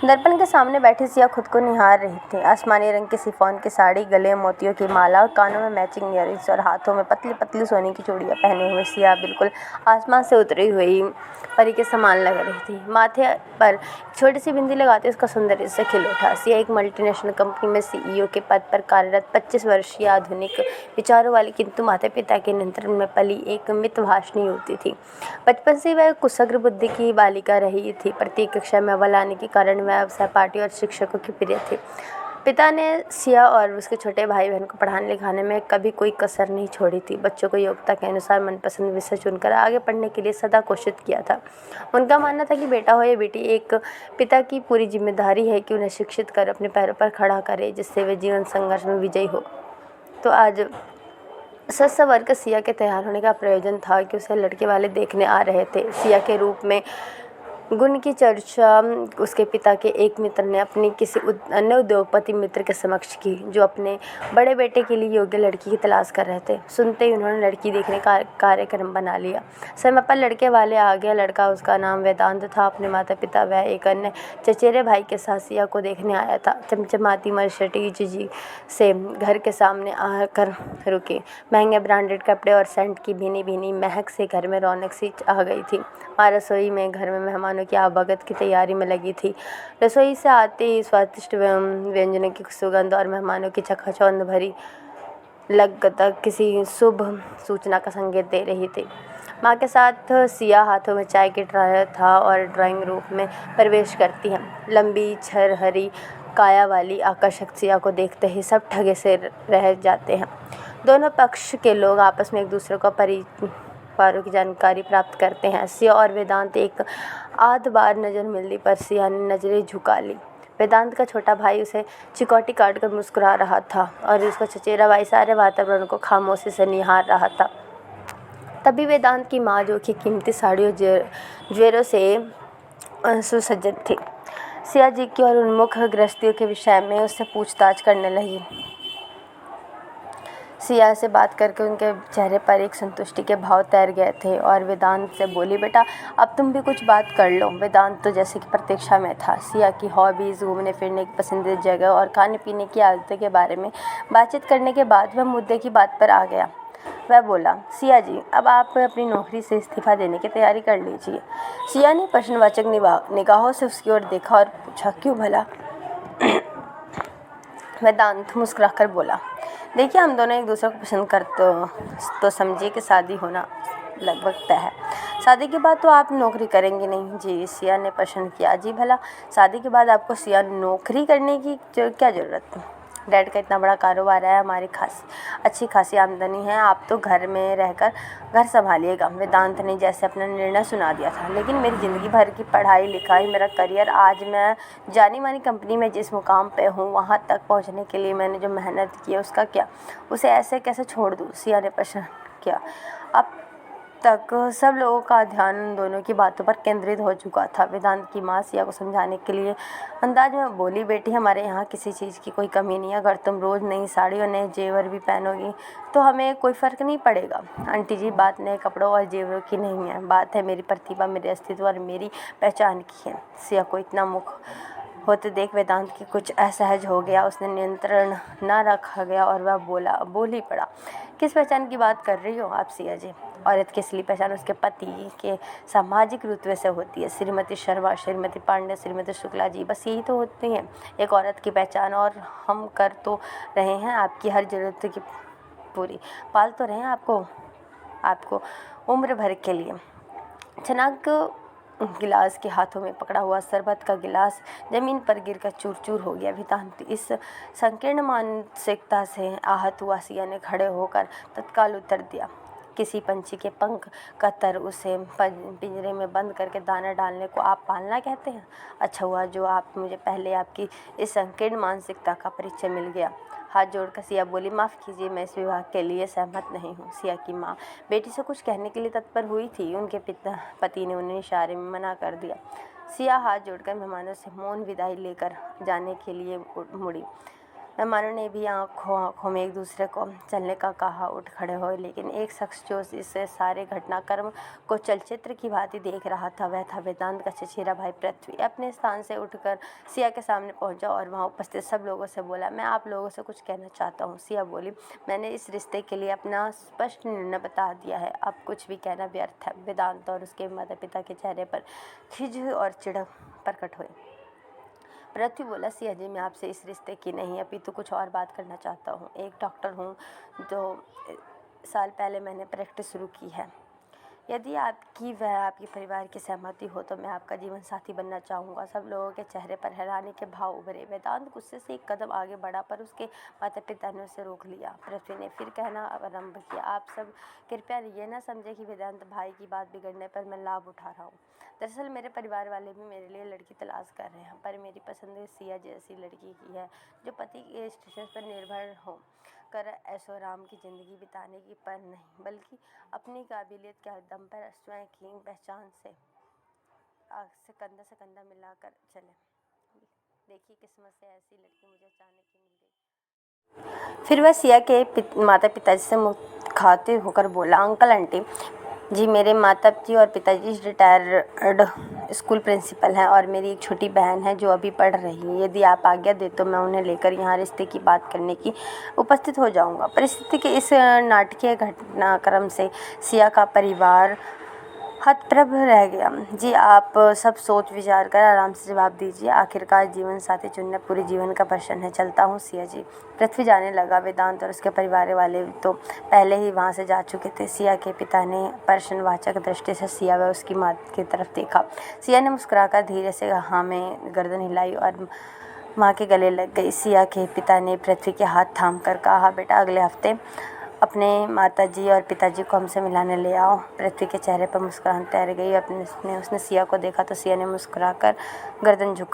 दर्पण के सामने बैठी सिया खुद को निहार रही थी। आसमानी रंग की शिफॉन की साड़ी, गले में मोतियों की माला, कानों में मैचिंग ईयररिंग्स और हाथों में पतली पतली सोने की चूड़ियां पहने हुए सिया बिल्कुल आसमान से उतरी हुई परी के समान लग रही थी। माथे पर छोटी सी बिंदी लगाते उसका सौंदर्य से खिल उठा। सिया एक मल्टीनेशनल कंपनी में CEO के पद पर कार्यरत 25 वर्षीय आधुनिक विचारों वाली किंतु माता पिता के नियंत्रण में पली एक मितभाषणी युवती थी। बचपन से वह कुसग्र बुद्धि की बालिका रही थी। प्रत्येक कक्षा में अव्वल आने के कारण वह सहपाठी और शिक्षकों की प्रिय थी। पिता ने सिया और उसके छोटे भाई बहन को पढ़ाने लिखाने में कभी कोई कसर नहीं छोड़ी थी। बच्चों को योग्यता के अनुसार मनपसंद विषय चुनकर आगे पढ़ने के लिए सदा कोशिश किया था। उनका मानना था कि बेटा हो या बेटी, एक पिता की पूरी जिम्मेदारी है कि उन्हें शिक्षित कर अपने पैरों पर खड़ा करे, जिससे वे जीवन संघर्ष में विजयी हो। तो आज सज संवर कर सिया के तैयार होने का प्रयोजन था कि उसे लड़के वाले देखने आ रहे थे। सिया के रूप में गुण की चर्चा उसके पिता के एक मित्र ने अपनी किसी अन्य उद्योगपति मित्र के समक्ष की, जो अपने बड़े बेटे के लिए योग्य लड़की की तलाश कर रहे थे। सुनते ही उन्होंने लड़की देखने का कार्यक्रम बना लिया। समय पर लड़के वाले आ गया। लड़का, उसका नाम वेदांत था। अपने माता पिता वह एक अन्य चचेरे भाई के साथ सिया को देखने आया था। चमचमाती मर्सिडीज जी से घर के सामने आकर रुके। महंगे ब्रांडेड कपड़े और सेंट की भीनी भीनी महक से घर में रौनक सी आ गई थी। माँ रसोई में घर में मेहमानों की आवागमन की तैयारी में लगी थी। रसोई से आते ही स्वादिष्ट व्यंजनों की सुगंध और मेहमानों की चकाचौंध भरी लगता किसी शुभ सूचना का संकेत दे रही थी। माँ के साथ सिया हाथों में चाय की ट्राय था और ड्राइंग रूम में प्रवेश करती है। लंबी छरहरी काया वाली आकर्षक सिया को देखते ही सब ठगे से रह जाते हैं। दोनों पक्ष के लोग आपस में एक दूसरे को परिवारों की जानकारी प्राप्त करते हैं। सिया और वेदांत एक आध बार नज़र मिलने पर सिया ने नज़रें झुका ली। वेदांत का छोटा भाई उसे चिकौटी काट कर मुस्कुरा रहा था और उसका चचेरा भाई सारे वातावरण को खामोशी से निहार रहा था। तभी वेदांत की माँ, जो कि कीमती साड़ियों ज्वेरों से सुसज्जित थी, सिया जी की और उन्मुख गृहस्थियों के विषय में उससे पूछताछ करने लगी। सिया से बात करके उनके चेहरे पर एक संतुष्टि के भाव तैर गए थे और वेदांत से बोली, बेटा अब तुम भी कुछ बात कर लो। वेदांत तो जैसे कि प्रतीक्षा में था। सिया की हॉबीज़, घूमने फिरने की पसंदीदा जगह और खाने पीने की आदतों के बारे में बातचीत करने के बाद वह मुद्दे की बात पर आ गया। वह बोला, सिया जी अब आप अपनी नौकरी से इस्तीफ़ा देने की तैयारी कर लीजिए। सिया ने प्रश्नवाचक निगाहों से उसकी ओर देखा और पूछा, क्यों भला? वेदांत मुस्कुराकर बोला, देखिए हम दोनों एक दूसरे को पसंद करते तो समझिए कि शादी होना लगभग तय है। शादी के बाद तो आप नौकरी करेंगे नहीं? जी, सिया ने प्रश्न किया। जी भला, शादी के बाद आपको सिया नौकरी करने की क्या ज़रूरत है? डैड का इतना बड़ा कारोबार है, हमारी अच्छी खासी आमदनी है, आप तो घर में रहकर घर संभालिएगा। वेदांत ने जैसे अपना निर्णय सुना दिया था। लेकिन मेरी ज़िंदगी भर की पढ़ाई लिखाई, मेरा करियर, आज मैं जानी मानी कंपनी में जिस मुकाम पे हूँ वहाँ तक पहुँचने के लिए मैंने जो मेहनत की है उसका क्या? उसे ऐसे कैसे छोड़ दूँ? सिया ने प्रश्न किया। अब तक सब लोगों का ध्यान उन दोनों की बातों पर केंद्रित हो चुका था। वेदांत की माँ सिया को समझाने के लिए अंदाज में बोली, बेटी हमारे यहाँ किसी चीज़ की कोई कमी नहीं है। अगर तुम रोज़ नई साड़ी और नए जेवर भी पहनोगी तो हमें कोई फ़र्क नहीं पड़ेगा। आंटी जी, बात नए कपड़ों और जेवरों की नहीं है, बात है मेरी प्रतिभा, मेरे अस्तित्व और मेरी पहचान की है। सिया को इतना मुख होते देख वेदांत की कुछ असहज हो गया। उसने नियंत्रण न रखा गया और वह बोल ही पड़ा, किस पहचान की बात कर रही हो आप सिया जी? औरत की असली पहचान उसके पति के सामाजिक रुतबे से होती है। श्रीमती शर्मा, श्रीमती पांडे, श्रीमती शुक्ला जी, बस यही तो होती हैं एक औरत की पहचान। और हम कर तो रहे हैं आपकी हर ज़रूरत की पूरी, पाल तो रहे हैं आपको उम्र भर के लिए। अचानक गिलास के हाथों में पकड़ा हुआ शरबत का गिलास ज़मीन पर गिरकर चूर चूर हो गया। वेदांत इस संकीर्ण मानसिकता से आहत हुआ। सिया ने खड़े होकर तत्काल उत्तर दिया, किसी पंछी के पंख कतर उसे पिंजरे में बंद करके दाना डालने को आप पालना कहते हैं? अच्छा हुआ जो मुझे पहले आपकी इस संकीर्ण मानसिकता का परिचय मिल गया। हाथ जोड़कर सिया बोली, माफ़ कीजिए, मैं इस विवाह के लिए सहमत नहीं हूँ। सिया की माँ बेटी से कुछ कहने के लिए तत्पर हुई थी। उनके पति ने उन्हें इशारे में मना कर दिया। सिया हाथ जोड़कर मेहमानों से मौन विदाई लेकर जाने के लिए मुड़ी। मेहमानों ने भी आंखों आंखों में एक दूसरे को चलने का कहा। उठ खड़े हुए, लेकिन एक शख्स जो इस सारे घटनाक्रम को चलचित्र की भांति देख रहा था वह था वेदांत का चचेरा भाई पृथ्वी। अपने स्थान से उठकर सिया के सामने पहुंचा और वहां उपस्थित सब लोगों से बोला, मैं आप लोगों से कुछ कहना चाहता हूँ। सिया बोली, मैंने इस रिश्ते के लिए अपना स्पष्ट निर्णय बता दिया है, अब कुछ भी कहना व्यर्थ है। वेदांत और उसके माता पिता के चेहरे पर खिज और चिढ़ प्रकट हुई। पृथ्वी बोला, सिया जी, मैं आपसे इस रिश्ते की नहीं अपितु कुछ और बात करना चाहता हूँ। एक डॉक्टर हूँ, 2 साल पहले मैंने प्रैक्टिस शुरू की है। यदि आपकी व आपके परिवार की सहमति हो तो मैं आपका जीवन साथी बनना चाहूँगा। सब लोगों के चेहरे पर हैरानी के भाव उभरे। वेदांत गुस्से से एक कदम आगे बढ़ा, पर उसके माता पिता ने उसे रोक लिया। पृथ्वी ने फिर कहना आरंभ किया, आप सब कृपया ये ना समझे कि वेदांत भाई की बात बिगड़ने पर मैं लाभ उठा रहा हूँ। दरअसल मेरे परिवार वाले भी मेरे लिए लड़की तलाश कर रहे हैं, पर मेरी पसंद सिया जैसी लड़की की है जो पति के स्टेटस पर निर्भर हो कर ऐशो आराम की ज़िंदगी बिताने की पर नहीं, बल्कि अपनी काबिलियत के दम पर स्वयं की पहचान से कंधा मिलाकर चले। देखिए किस्मत से ऐसी लड़की मुझे अचानक ही मिल गई। फिर वह सिया के माता पिताजी से मुँह खाते होकर बोला, अंकल आंटी जी, मेरे माता जी और पिताजी रिटायर्ड स्कूल प्रिंसिपल हैं और मेरी एक छोटी बहन है जो अभी पढ़ रही है। यदि आप आज्ञा दे तो मैं उन्हें लेकर यहाँ रिश्ते की बात करने की उपस्थित हो जाऊँगा। परिस्थिति के इस नाटकीय घटनाक्रम से सिया का परिवार हतप्रभ रह गया। जी, आप सब सोच विचार कर आराम से जवाब दीजिए। आखिरकार जीवन साथी चुनना पूरे जीवन का प्रश्न है। चलता हूँ सिया जी। पृथ्वी जाने लगा। वेदांत और उसके परिवार वाले तो पहले ही वहाँ से जा चुके थे। सिया के पिता ने प्रश्नवाचक दृष्टि से सिया व उसकी माँ की तरफ देखा। सिया ने मुस्कुराकर धीरे से हाँ में गर्दन हिलाई और माँ के गले लग गई। सिया के पिता ने पृथ्वी के हाथ थाम कर कहा, बेटा अगले हफ्ते अपने माताजी और पिताजी को हमसे मिलाने ले आओ। पृथ्वी के चेहरे पर मुस्कुराहट तैर गई। उसने सिया को देखा तो सिया ने मुस्कुराकर गर्दन झुका।